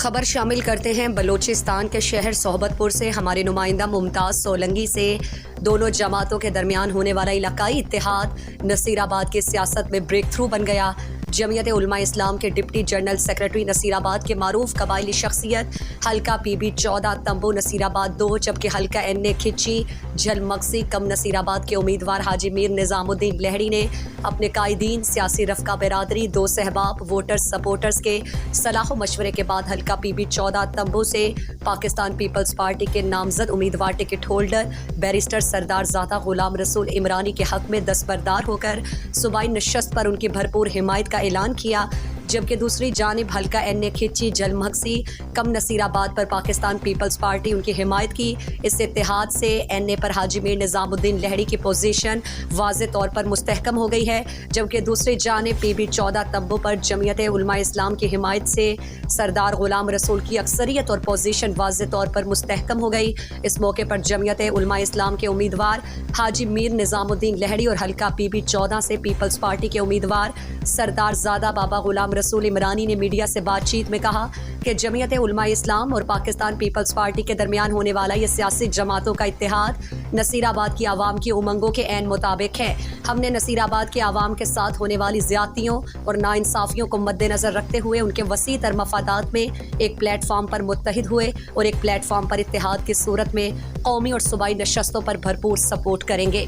खबर शामिल करते हैं बलूचिस्तान के शहर सोहबतपुर से। हमारे नुमाइंदा मुमताज़ सोलंगी से दोनों जमातों के दरमियान होने वाला इलाकाई इत्तेहाद नसीराबाद की सियासत में ब्रेक थ्रू बन गया। जमीयत उलमा इस्लाम के डिप्टी जनरल सेक्रेटरी नसीराबाद के मारूफ कबायली शख्सियत हल्का PB 14 तंबू नसीराबाद 2 जबकि हल्का NA खिची झलमगसी कम नसीराबाद के उम्मीदवार हाजी मीर निज़ामुद्दीन लहड़ी ने अपने कायदीन, सियासी रफ़का बिरादरी, दो सहबाब, वोटर्स सपोर्टर्स के सलाह मशवरे के बाद हल्का PB 14 तंबू से पाकिस्तान पीपल्स पार्टी के नामजद उम्मीदवार टिकट होल्डर बैरिस्टर सरदार ज़ादा गुलाम रसूल इमरानी के हक में दस्तबरदार होकर सूबाई नशस्त पर उनकी भरपूर हिमायत का ऐलान किया। जबकि दूसरी जानिब हल्का NA खिची झलमगसी कम नसीराबाद पर पाकिस्तान पीपल्स पार्टी उनकी हिमायत की। इस इत्तेहाद से NA पर हाजी मीर निज़ामुद्दीन लहड़ी की पोजीशन वाज़े तौर पर मुस्तहकम हो गई है, जबकि दूसरी जानिब PB 14 तंबू पर जमीयत उलमा इस्लाम की हिमायत से सरदार गुलाम रसूल की अक्सरियत और पोजीशन वाज़े तौर पर मुस्तहकम हो गई। इस मौके पर जमीयत उलमा इस्लाम के उम्मीदवार हाजी मीर निज़ामुद्दीन लहड़ी और हल्का PB 14 से पीपल्स पार्टी के उम्मीदवार सरदार ज़ादा बाबा गुलाम रसूल इमरानी ने मीडिया से बातचीत में कहा कि जमीयत उलमा इस्लाम और पाकिस्तान पीपल्स पार्टी के दरमियान होने वाला ये सियासी जमातों का इत्तेहाद नसीराबाद की आवाम की उमंगों के ऐन मुताबिक है। हमने नसीराबाद के आवाम के साथ होने वाली ज़्यादतियों और नाइंसाफ़ियों को मद्देनज़र रखते हुए उनके वसी तर मफादात में एक प्लेटफार्म पर मुत्तहिद हुए और एक प्लेटफार्म पर इत्तेहाद की सूरत में कौमी और सूबाई नशस्तों पर भरपूर सपोर्ट करेंगे।